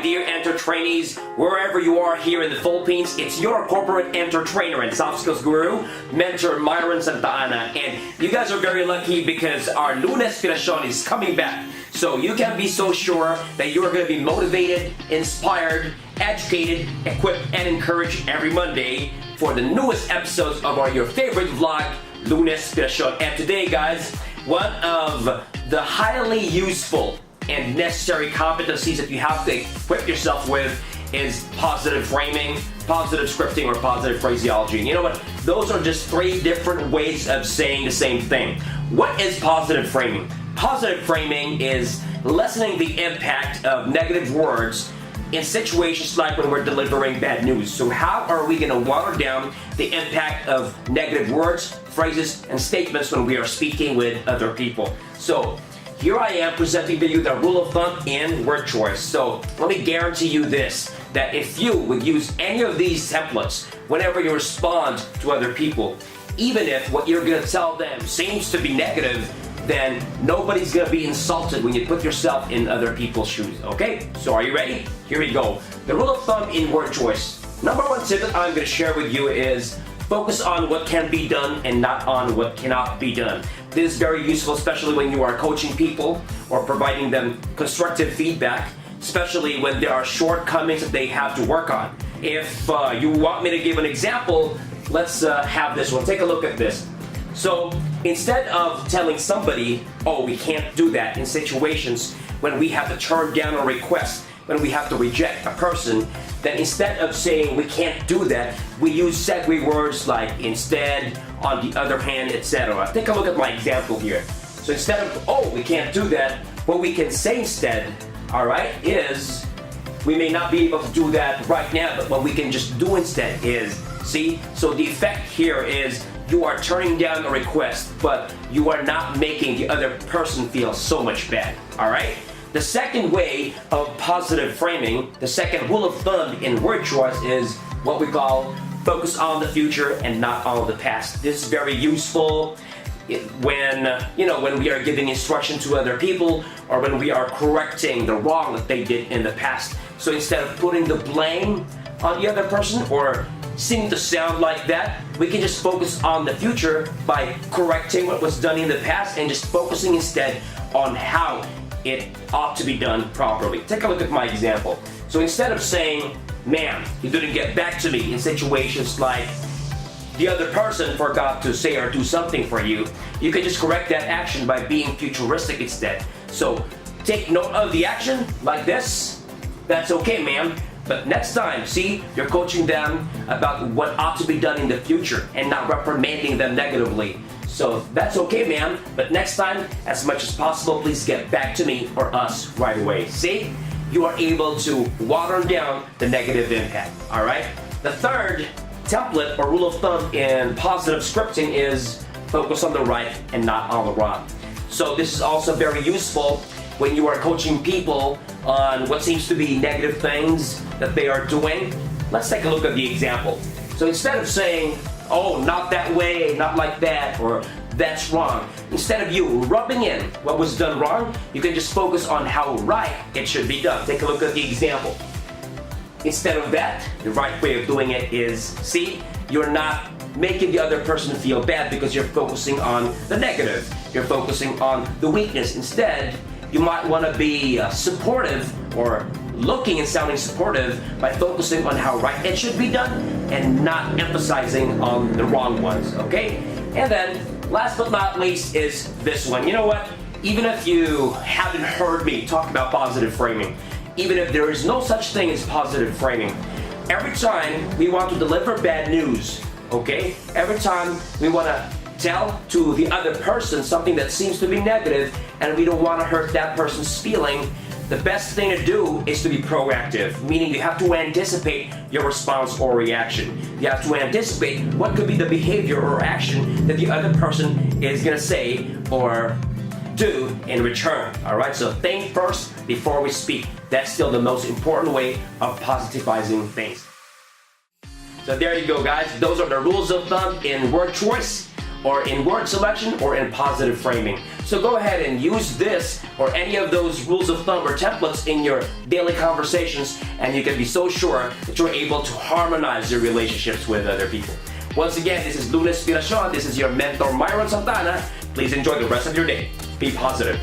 dear Enter trainees, wherever you are here in the Philippines, it's your corporate Enter trainer and soft skills guru, Mentor Myron Sta. And you guys are very lucky because our Lunespirasyon is coming back. So you can be so sure that you are going to be motivated, inspired, educated, equipped, and encouraged every Monday for the newest episodes of your favorite vlog, Lunespirasyon. And today, guys, one of the highly useful and necessary competencies that you have to equip yourself with is positive framing, positive scripting, or positive phraseology. And you know what? Those are just three different ways of saying the same thing. What is positive framing? Positive framing is lessening the impact of negative words in situations like when we're delivering bad news. So how are we going to water down the impact of negative words, phrases, and statements when we are speaking with other people? So here I am presenting to you the rule of thumb in word choice. So let me guarantee you this, that if you would use any of these templates whenever you respond to other people, even if what you're going to tell them seems to be negative, then nobody's going to be insulted when you put yourself in other people's shoes. Okay? So are you ready? Here we go. The rule of thumb in word choice. Number one tip that I'm going to share with you is focus on what can be done and not on what cannot be done. This is very useful, especially when you are coaching people or providing them constructive feedback, especially when there are shortcomings that they have to work on. If you want me to give an example, let's have this one. Take a look at this. So instead of telling somebody, oh, we can't do that in situations when we have to turn down a request, when we have to reject a person, then instead of saying we can't do that, we use segue words like instead, on the other hand, etc. Take a look at my example here. So instead of, oh, we can't do that, what we can say instead, all right, is we may not be able to do that right now, but what we can just do instead is, see? So the effect here is you are turning down a request, but you are not making the other person feel so much bad, all right? The second way of positive framing, the second rule of thumb in word choice is what we call focus on the future and not on the past. This is very useful when we are giving instruction to other people or when we are correcting the wrong that they did in the past. So instead of putting the blame on the other person or seeming to sound like that, we can just focus on the future by correcting what was done in the past and just focusing instead on how it ought to be done properly. Take a look at my example. So instead of saying, ma'am, you didn't get back to me in situations like the other person forgot to say or do something for you, you can just correct that action by being futuristic instead. So take note of the action like this. That's okay, ma'am. But next time, see, you're coaching them about what ought to be done in the future and not reprimanding them negatively. So that's okay, ma'am, but next time, as much as possible, please get back to me or us right away. See, you are able to water down the negative impact, all right? The third template or rule of thumb in positive scripting is focus on the right and not on the wrong. So this is also very useful when you are coaching people on what seems to be negative things that they are doing. Let's take a look at the example. So instead of saying, oh, not that way, not like that, or that's wrong, instead of you rubbing in what was done wrong, you can just focus on how right it should be done. Take a look at the example. Instead of that, the right way of doing it is, see, you're not making the other person feel bad because you're focusing on the negative. You're focusing on the weakness. Instead, you might want to be supportive or looking and sounding supportive by focusing on how right it should be done and not emphasizing on the wrong ones, okay? And then, last but not least is this one. You know what? Even if you haven't heard me talk about positive framing, even if there is no such thing as positive framing, every time we want to deliver bad news, okay? Every time we want to tell to the other person something that seems to be negative and we don't want to hurt that person's feeling, the best thing to do is to be proactive, meaning you have to anticipate your response or reaction. You have to anticipate what could be the behavior or action that the other person is going to say or do in return. Alright, so think first before we speak. That's still the most important way of positivizing things. So there you go, guys. Those are the rules of thumb in word choice. or in word selection, or in positive framing. So go ahead and use this or any of those rules of thumb or templates in your daily conversations, and you can be so sure that you're able to harmonize your relationships with other people. Once again, this is Lunespirasyon. This is your mentor Myron Sta. Please enjoy the rest of your day. Be positive.